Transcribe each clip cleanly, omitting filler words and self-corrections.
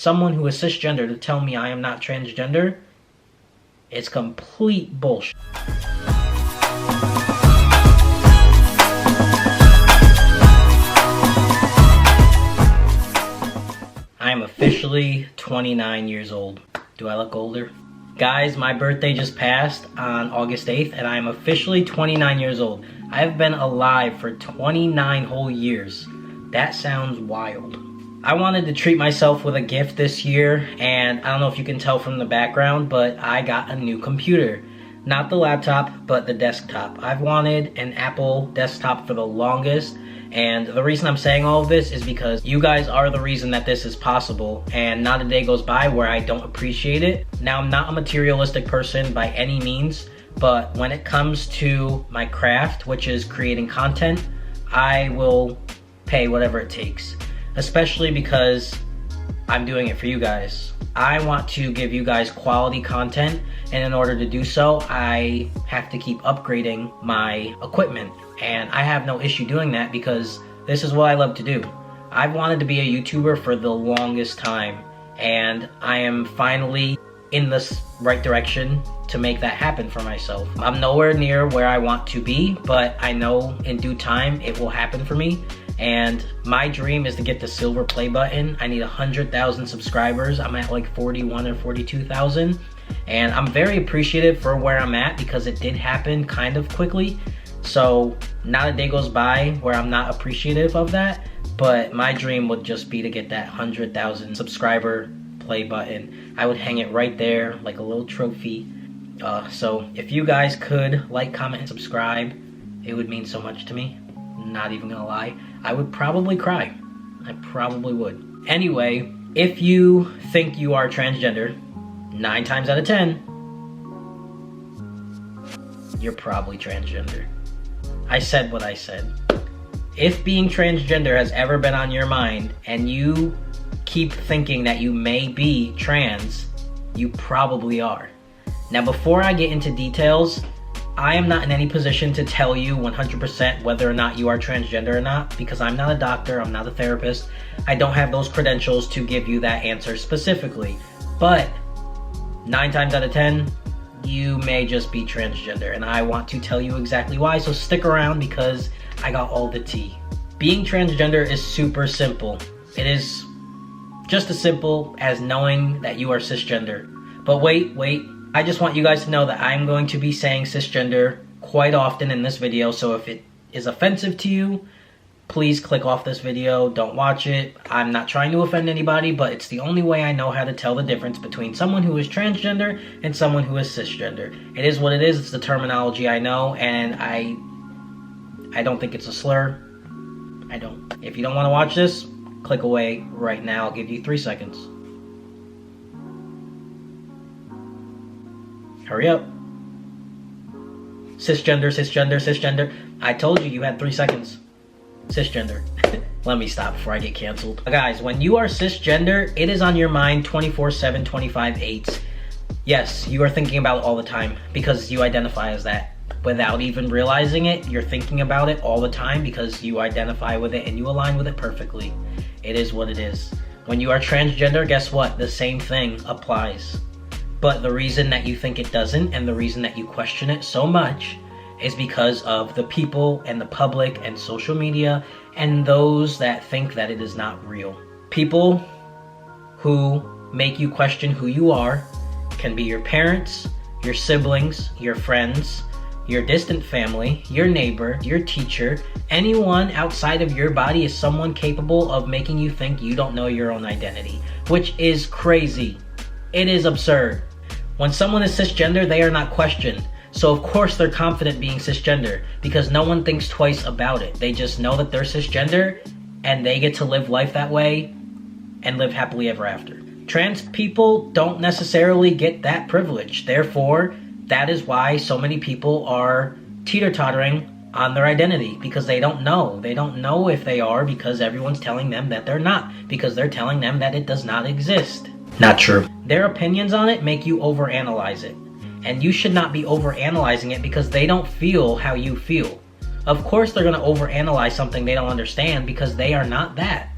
someone who is cisgender to tell me I am not transgender, it's complete bullshit. I am officially 29 years old. Do I look older? Guys, my birthday just passed on August 8th, and I am officially 29 years old. I have been alive for 29 whole years. That sounds wild. I wanted to treat myself with a gift this year, and I don't know if you can tell from the background, but I got a new computer. Not the laptop, but the desktop. I've wanted an Apple desktop for the longest, and the reason I'm saying all of this is because you guys are the reason that this is possible, and not a day goes by where I don't appreciate it. Now, I'm not a materialistic person by any means, but when it comes to my craft, which is creating content, I will pay whatever it takes. Especially because I'm doing it for you guys. I want to give you guys quality content, and in order to do so, I have to keep upgrading my equipment. And I have no issue doing that because this is what I love to do. I've wanted to be a YouTuber for the longest time, and I am finally in the right direction to make that happen for myself. I'm nowhere near where I want to be, but I know in due time it will happen for me. And my dream is to get the silver play button. I need 100,000 subscribers. I'm at like 41 or 42,000. And I'm very appreciative for where I'm at because it did happen kind of quickly. So not a day goes by where I'm not appreciative of that. But my dream would just be to get that 100,000 subscriber play button. I would hang it right there like a little trophy. So if you guys could like, comment, and subscribe, it would mean so much to me. Not even gonna lie. I would probably cry. I probably would. Anyway, if you think you are transgender, 9 times out of 10, you're probably transgender. I said what I said. If being transgender has ever been on your mind and you keep thinking that you may be trans, you probably are. Now, before I get into details, I am not in any position to tell you 100% whether or not you are transgender or not, because I'm not a doctor, I'm not a therapist. I don't have those credentials to give you that answer specifically. But 9 times out of 10, you may just be transgender, and I want to tell you exactly why, so stick around because I got all the tea. Being transgender is super simple. It is just as simple as knowing that you are cisgender. But wait. I just want you guys to know that I'm going to be saying cisgender quite often in this video, so if it is offensive to you, please click off this video, don't watch it. I'm not trying to offend anybody, but it's the only way I know how to tell the difference between someone who is transgender and someone who is cisgender. It is what it is, it's the terminology I know, and I don't think it's a slur. I don't. If you don't want to watch this, click away right now. I'll give you 3 seconds. Hurry up. Cisgender. I told you had 3 seconds. Cisgender. Let me stop before I get canceled. Guys, when you are cisgender, it is on your mind 24/7, 25/8. Yes, you are thinking about it all the time because you identify as that. Without even realizing it, you're thinking about it all the time because you identify with it and you align with it perfectly. It is what it is. When you are transgender, guess what? The same thing applies. But the reason that you think it doesn't and the reason that you question it so much is because of the people and the public and social media and those that think that it is not real. People who make you question who you are can be your parents, your siblings, your friends, your distant family, your neighbor, your teacher. Anyone outside of your body is someone capable of making you think you don't know your own identity, which is crazy. It is absurd. When someone is cisgender, they are not questioned. So of course they're confident being cisgender because no one thinks twice about it. They just know that they're cisgender and they get to live life that way and live happily ever after. Trans people don't necessarily get that privilege. Therefore, that is why so many people are teeter-tottering on their identity because they don't know. They don't know if they are because everyone's telling them that they're not, because they're telling them that it does not exist. Not true. Their opinions on it make you overanalyze it. And you should not be overanalyzing it because they don't feel how you feel. Of course they're going to overanalyze something they don't understand because they are not that.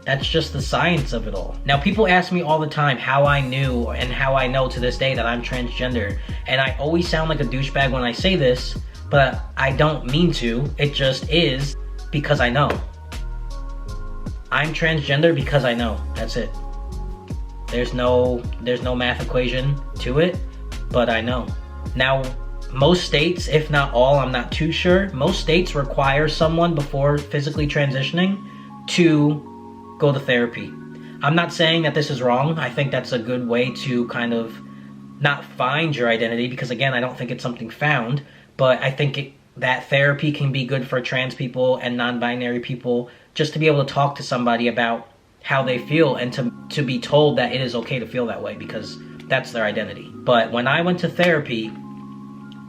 That's just the science of it all. Now, people ask me all the time how I knew and how I know to this day that I'm transgender. And I always sound like a douchebag when I say this, but I don't mean to. It just is because I know. I'm transgender because I know. That's it. There's no math equation to it, but I know. Now, most states, if not all, I'm not too sure, most states require someone before physically transitioning to go to therapy. I'm not saying that this is wrong. I think that's a good way to kind of not find your identity, because again, I don't think it's something found, but I think that therapy can be good for trans people and non-binary people, just to be able to talk to somebody about how they feel and to be told that it is okay to feel that way, because that's their identity. But when I went to therapy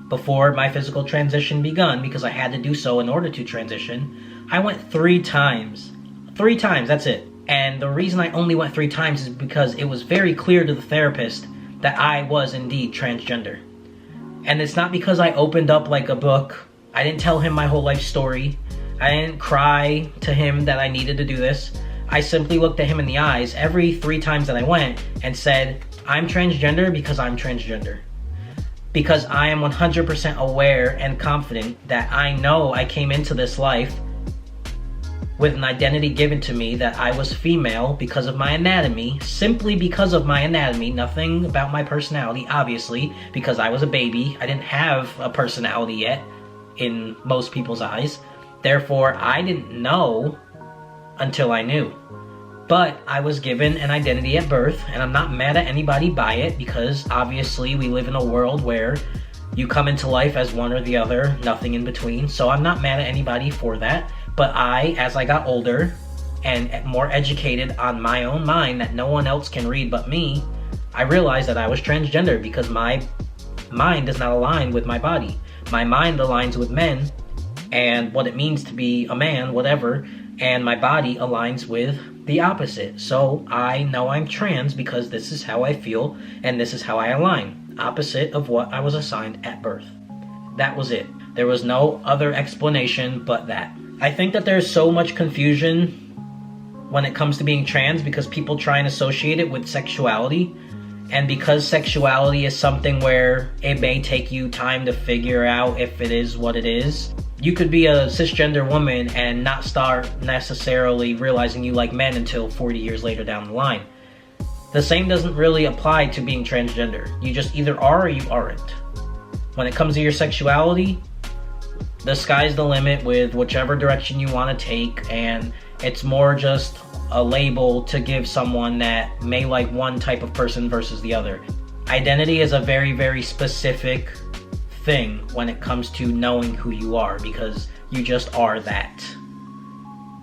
before my physical transition begun, because I had to do so in order to transition, I went 3 times. 3 times, that's it. And the reason I only went 3 times is because it was very clear to the therapist that I was indeed transgender. And it's not because I opened up like a book. I didn't tell him my whole life story. I didn't cry to him that I needed to do this. I simply looked at him in the eyes every 3 times that I went and said, I'm transgender because I'm transgender. Because I am 100% aware and confident that I know I came into this life with an identity given to me that I was female because of my anatomy, simply because of my anatomy, nothing about my personality, obviously, because I was a baby. I didn't have a personality yet in most people's eyes. Therefore, I didn't know until I knew. But I was given an identity at birth, and I'm not mad at anybody by it, because obviously we live in a world where you come into life as one or the other, nothing in between. So I'm not mad at anybody for that. But as I got older and more educated on my own mind that no one else can read but me, I realized that I was transgender because my mind does not align with my body. My mind aligns with men and what it means to be a man, whatever, and my body aligns with the opposite. So I know I'm trans because this is how I feel and this is how I align. Opposite of what I was assigned at birth. That was it. There was no other explanation but that. I think that there's so much confusion when it comes to being trans because people try and associate it with sexuality. And because sexuality is something where it may take you time to figure out if it is what it is, you could be a cisgender woman and not start necessarily realizing you like men until 40 years later down the line. The same doesn't really apply to being transgender. You just either are or you aren't. When it comes to your sexuality, the sky's the limit with whichever direction you want to take, and it's more just a label to give someone that may like one type of person versus the other. Identity is a very, very specific thing when it comes to knowing who you are, because you just are that.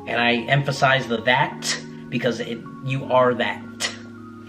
And I emphasize the that because you are that.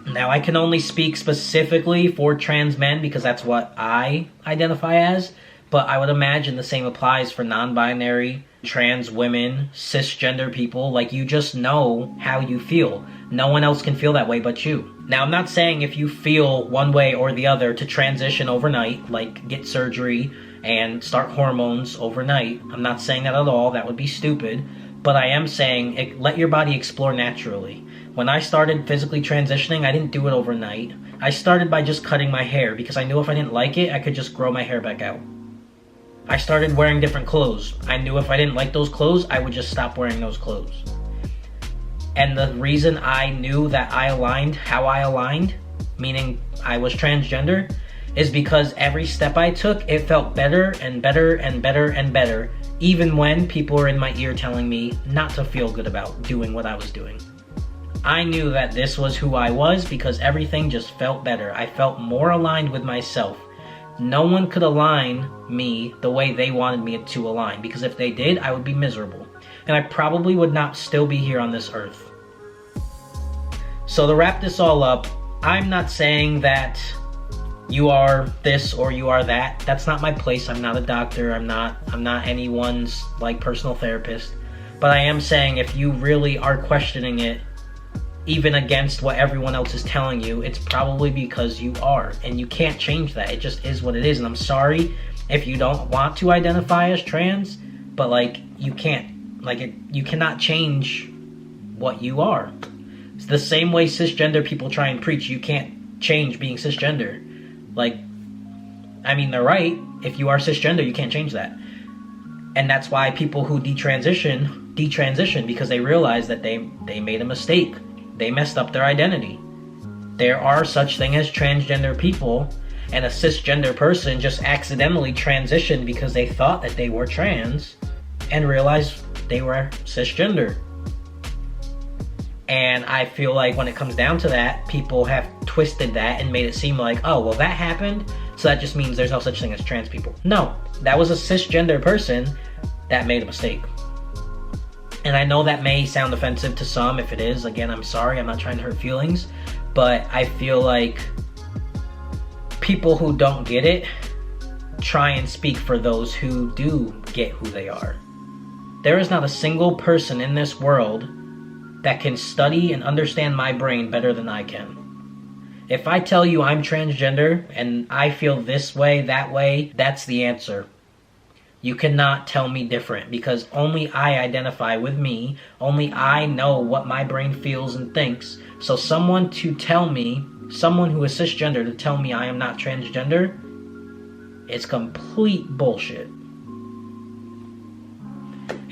Now, I can only speak specifically for trans men because that's what I identify as, but I would imagine the same applies for non-binary, trans women, cisgender people. Like, you just know how you feel. No one else can feel that way but you. Now, I'm not saying if you feel one way or the other to transition overnight, like get surgery and start hormones overnight. I'm not saying that at all. That would be stupid. But I am saying let your body explore naturally. When I started physically transitioning, I didn't do it overnight. I started by just cutting my hair because I knew if I didn't like it, I could just grow my hair back out. I started wearing different clothes. I knew if I didn't like those clothes, I would just stop wearing those clothes. And the reason I knew that I aligned how I aligned, meaning I was transgender, is because every step I took, it felt better and better and better and better, even when people were in my ear telling me not to feel good about doing what I was doing. I knew that this was who I was because everything just felt better. I felt more aligned with myself. No one could align me the way they wanted me to align, because if they did, I would be miserable. And I probably would not still be here on this earth. So to wrap this all up, I'm not saying that you are this or you are that. That's not my place. I'm not a doctor. I'm not anyone's personal therapist. But I am saying if you really are questioning it, even against what everyone else is telling you, it's probably because you are, and you can't change that. It just is what it is. And I'm sorry if you don't want to identify as trans, but you can't, you cannot change what you are. It's the same way cisgender people try and preach you can't change being cisgender. Like, I mean, they're right. If you are cisgender, you can't change that. And that's why people who detransition because they realize that they made a mistake. They messed up their identity. There are such thing as transgender people, and a cisgender person just accidentally transitioned because they thought that they were trans and realized they were cisgender. And I feel like when it comes down to that, people have twisted that and made it seem like, oh, well, that happened, so that just means there's no such thing as trans people. No, that was a cisgender person that made a mistake. And I know that may sound offensive to some. If it is, again, I'm sorry. I'm not trying to hurt feelings. But I feel like people who don't get it try and speak for those who do get who they are. There is not a single person in this world that can study and understand my brain better than I can. If I tell you I'm transgender and I feel this way, that way, that's the answer. You cannot tell me different, because only I identify with me. Only I know what my brain feels and thinks. So someone to tell me, someone who is cisgender to tell me I am not transgender, it's complete bullshit.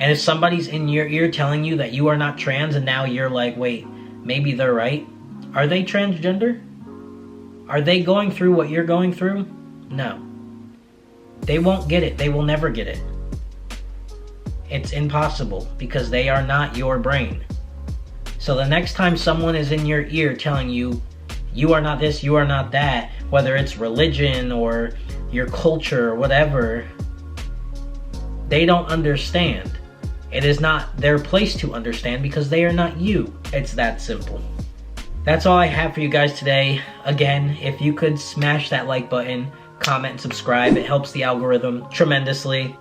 And if somebody's in your ear telling you that you are not trans and now you're like, wait, maybe they're right. Are they transgender? Are they going through what you're going through? No. They won't get it. They will never get it. It's impossible, because they are not your brain. So the next time someone is in your ear telling you, you are not this, you are not that, whether it's religion or your culture or whatever, they don't understand. It is not their place to understand, because they are not you. It's that simple. That's all I have for you guys today. Again, if you could smash that like button, comment, and subscribe. It helps the algorithm tremendously.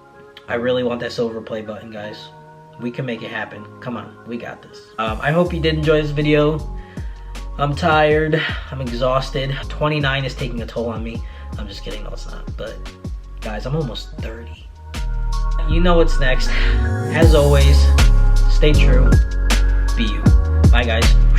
I really want that silver play button, guys. We can make it happen. Come on, we got this. I hope you did enjoy this video. I'm tired. I'm exhausted. 29 is taking a toll on me. I'm just kidding. No, it's not. But, guys, I'm almost 30. You know what's next. As always, stay true. Be you. Bye, guys.